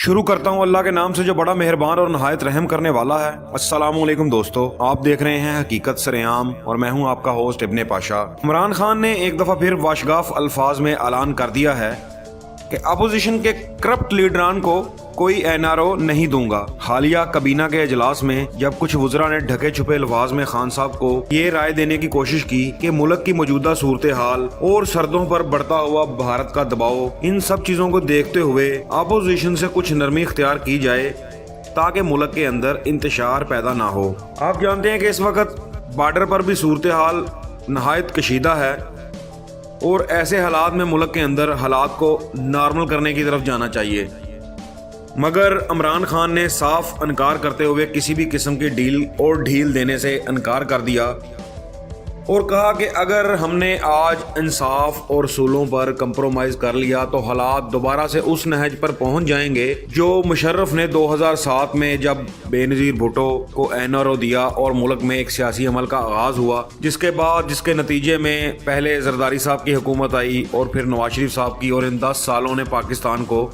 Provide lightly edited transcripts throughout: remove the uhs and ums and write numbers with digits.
शुरू करता हूँ अल्लाह के नाम से जो बड़ा मेहरबान और नहायत रहम करने वाला है। अस्सलामुअलैकुम दोस्तों, आप देख रहे हैं हकीकत सरेआम और मैं हूँ आपका होस्ट इब्ने पाशा। इमरान खान ने एक दफ़ा फिर वाशगाफ अल्फाज में ऐलान कर दिया है कि अपोजिशन के करप्ट लीडरान को कोई एनआरओ नहीं दूंगा। हालिया कबीना के इजलास में जब कुछ वज़रा ने ढके छुपे अल्फाज में खान साहब को ये राय देने की कोशिश की कि मुल्क की मौजूदा सूरत हाल और सरहदों पर बढ़ता हुआ भारत का दबाव, इन सब चीज़ों को देखते हुए अपोजिशन से कुछ नरमी इख्तियार की जाए ताकि मुल्क के अंदर इंतशार पैदा ना हो। आप जानते हैं कि इस वक्त बॉर्डर पर भी सूरत हाल नहायत कशीदा है और ऐसे हालात में मुल्क के अंदर हालात को नॉर्मल करने की तरफ जाना चाहिए, मगर इमरान खान ने साफ इनकार करते हुए किसी भी किस्म की डील और ढील देने से इनकार कर दिया और कहा कि अगर हमने आज इंसाफ और उसूलों पर कंप्रोमाइज़ कर लिया तो हालात दोबारा से उस नहज पर पहुंच जाएंगे जो मुशर्रफ ने 2007 में जब बेनज़ीर भुट्टो को एनआरओ दिया और मुल्क में एक सियासी अमल का आगाज़ हुआ, जिसके नतीजे में पहले जरदारी साहब की हुकूमत आई और फिर नवाज शरीफ साहब की, और इन 10 सालों ने पाकिस्तान को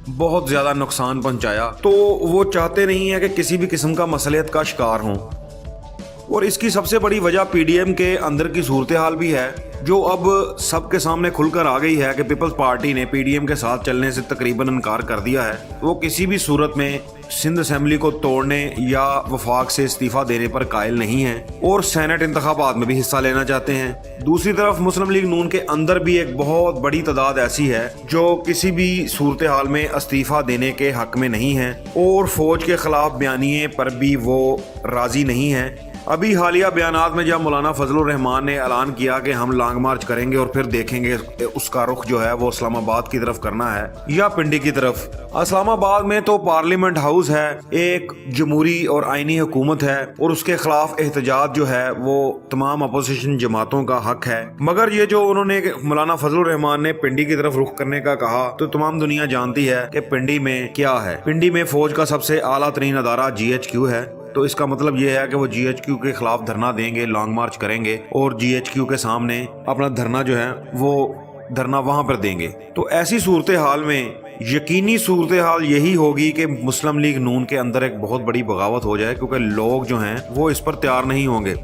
बहुत ज़्यादा नुकसान पहुंचाया। तो वो चाहते नहीं है कि किसी भी किस्म का मसलियत का शिकार हों, और इसकी सबसे बड़ी वजह पीडीएम के अंदर की सूरत हाल भी है जो अब सबके सामने खुलकर आ गई है कि पीपल्स पार्टी ने पीडीएम के साथ चलने से तकरीबन इनकार कर दिया है। वो किसी भी सूरत में सिंध असेंबली को तोड़ने या वफाक से इस्तीफा देने पर कायल नहीं है और सेनेट इंतखाबात में भी हिस्सा लेना चाहते हैं। दूसरी तरफ मुस्लिम लीग नून के अंदर भी एक बहुत बड़ी तादाद ऐसी है जो किसी भी सूरत हाल में इस्तीफा देने के हक में नहीं है और फौज के खिलाफ बयानिए पर भी वो राजी नहीं है। अभी हालिया बयानात में जब मौलाना फजलुर रहमान ने ऐलान किया कि हम लॉन्ग मार्च करेंगे और फिर देखेंगे उसका रुख जो है वो इस्लामाबाद की तरफ करना है या पिंडी की तरफ। इस्लामाबाद में तो पार्लियामेंट हाउस है, एक जमहूरी और आईनी हुकूमत है और उसके खिलाफ एहतजाज जो है वो तमाम अपोजिशन जमातों का हक है। मगर ये जो उन्होंने मौलाना फजलुर रहमान ने पिंडी की तरफ रुख करने का कहा, तो तमाम दुनिया जानती है कि पिंडी में क्या है। पिंडी में फौज का सबसे आला तरीन अदारा GHQ है, तो इसका मतलब ये है कि वो GHQ के खिलाफ धरना देंगे, लॉन्ग मार्च करेंगे और GHQ के सामने अपना धरना जो है वो धरना वहां पर देंगे। तो ऐसी सूरत हाल में यकीनी सूरत हाल यही होगी कि मुस्लिम लीग नून के अंदर एक बहुत बड़ी बगावत हो जाए, क्योंकि लोग जो हैं वो इस पर तैयार नहीं होंगे।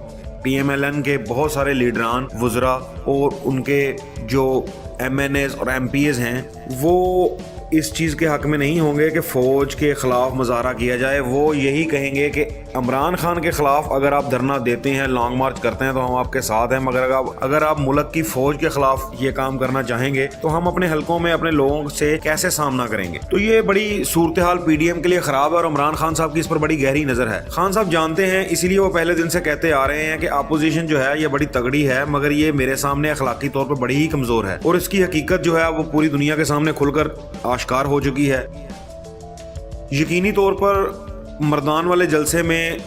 PMLN के बहुत सारे लीडरान, वुज़रा और उनके जो MNAs और MPs हैं वो इस चीज़ के हक में नहीं होंगे कि फ़ौज के ख़िलाफ़ मुजाहरा किया जाए। वो यही कहेंगे कि इमरान खान के ख़िलाफ़ अगर आप धरना देते हैं, लॉन्ग मार्च करते हैं तो हम आपके साथ हैं, मगर अगर आप मुल्क की फ़ौज के ख़िलाफ़ ये काम करना चाहेंगे तो हम अपने हलकों में अपने लोगों से कैसे सामना करेंगे। तो ये बड़ी सूरत हाल PDM के लिए ख़राब है और इमरान खान साहब की इस पर बड़ी गहरी नज़र है। खान साहब जानते हैं, इसीलिए वो पहले दिन से कहते आ रहे हैं कि अपोजिशन जो है ये बड़ी तगड़ी है, मगर ये मेरे सामने अखलाकी तौर पर बड़ी ही कमज़ोर है, और इसकी हकीकत जो है वो पूरी दुनिया के सामने खुलकर आश्कार हो चुकी है। यकीनी तौर पर मर्दान वाले जलसे में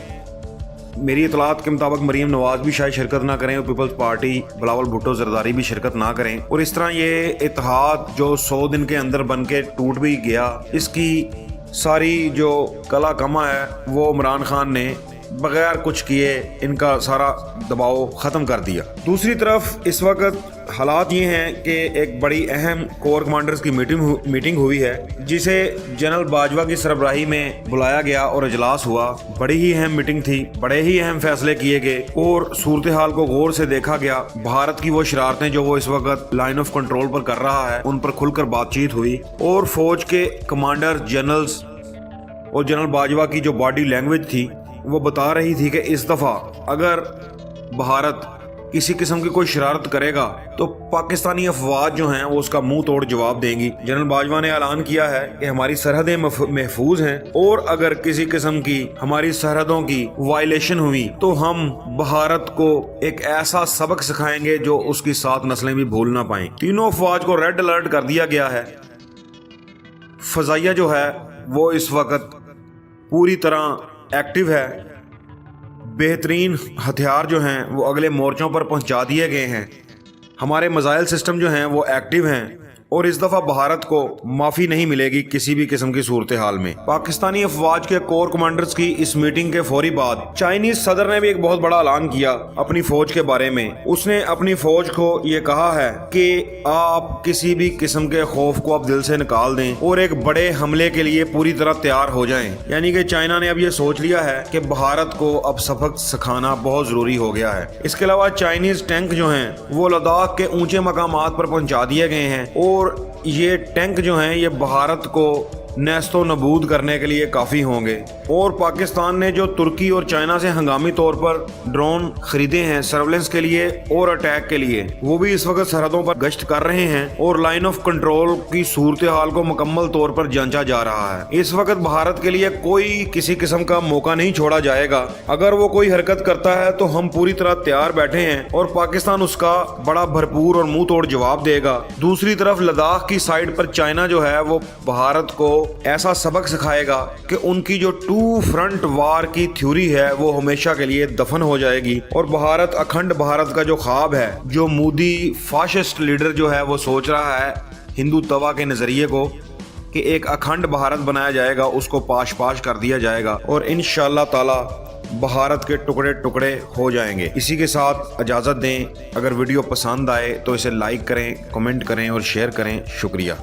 मेरी इतलात के मुताबिक मरीम नवाज भी शायद शिरकत ना करें और पीपल्स पार्टी बिलावल भुट्टो जरदारी भी शिरकत ना करें, और इस तरह ये इत्तेहाद जो 100 दिन के अंदर बन के टूट भी गया, इसकी सारी जो कला कमा है वो इमरान खान ने बगैर कुछ किए इनका सारा दबाव ख़त्म कर दिया। दूसरी तरफ इस वक्त हालात ये हैं कि एक बड़ी अहम कोर कमांडर्स की मीटिंग हुई है जिसे जनरल बाजवा की सरबराही में बुलाया गया और इजलास हुआ। बड़ी ही अहम मीटिंग थी, बड़े ही अहम फैसले किए गए और सूरत हाल को गौर से देखा गया। भारत की वो शरारतें जो वो इस वक्त लाइन ऑफ कंट्रोल पर कर रहा है उन पर खुलकर बातचीत हुई, और फौज के कमांडर, जनरल्स और जनरल बाजवा की जो बॉडी लैंग्वेज थी वो बता रही थी कि इस दफ़ा अगर भारत किसी किस्म की कोई शरारत करेगा तो पाकिस्तानी अफवाज जो हैं वो उसका मुंह तोड़ जवाब देंगी। जनरल बाजवा ने ऐलान किया है कि हमारी सरहदें महफूज हैं और अगर किसी किस्म की हमारी सरहदों की वायलेशन हुई तो हम भारत को एक ऐसा सबक सिखाएंगे जो उसकी 7 नस्लें भी भूल ना पाएं। तीनों अफवाज को रेड अलर्ट कर दिया गया है। फजाइया जो है वो इस वक्त पूरी तरह एक्टिव है। बेहतरीन हथियार जो हैं वो अगले मोर्चों पर पहुंचा दिए गए हैं। हमारे मिसाइल सिस्टम जो हैं वो एक्टिव हैं और इस दफा भारत को माफी नहीं मिलेगी किसी भी किस्म की सूरत हाल में। पाकिस्तानी अफवाज के कोर कमांडर्स की इस मीटिंग के फौरी बाद चाइनीज सदर ने भी एक बहुत बड़ा ऐलान किया अपनी फौज के बारे में। उसने अपनी फौज को ये कहा है कि आप किसी भी किस्म के खौफ को आप दिल से निकाल दें और एक बड़े हमले के लिए पूरी तरह तैयार हो जाएं। यानी कि चाइना ने अब ये सोच लिया है कि भारत को अब सबक सिखाना बहुत जरूरी हो गया है। इसके अलावा चाइनीज टैंक जो हैं वो लद्दाख के ऊंचे मकामात पर पहुंचा दिए गए हैं और ये टैंक जो हैं ये भारत को नेस्तो नबूद करने के लिए काफ़ी होंगे। और पाकिस्तान ने जो तुर्की और चाइना से हंगामी तौर पर ड्रोन खरीदे हैं सर्वेलेंस के लिए और अटैक के लिए, वो भी इस वक्त सरहदों पर गश्त कर रहे हैं और लाइन ऑफ कंट्रोल की सूरत हाल को मुकम्मल तौर पर जांचा जा रहा है। इस वक्त भारत के लिए कोई किसी किस्म का मौका नहीं छोड़ा जाएगा। अगर वो कोई हरकत करता है तो हम पूरी तरह तैयार बैठे हैं और पाकिस्तान उसका बड़ा भरपूर और मुंह तोड़ जवाब देगा। दूसरी तरफ लद्दाख की साइड पर चाइना जो है वो भारत को ऐसा सबक सिखाएगा कि उनकी जो टू फ्रंट वार की थ्योरी है वो हमेशा के लिए दफन हो जाएगी और भारत, अखंड भारत का जो ख्वाब है, जो मोदी फाशिस्ट लीडर जो है वो सोच रहा है हिंदू तवा के नजरिए को कि एक अखंड भारत बनाया जाएगा, उसको पाश पाश कर दिया जाएगा और इंशाअल्लाह ताला भारत के टुकड़े टुकड़े हो जाएंगे। इसी के साथ इजाज़त दें। अगर वीडियो पसंद आए तो इसे लाइक करें, कमेंट करें और शेयर करें। शुक्रिया।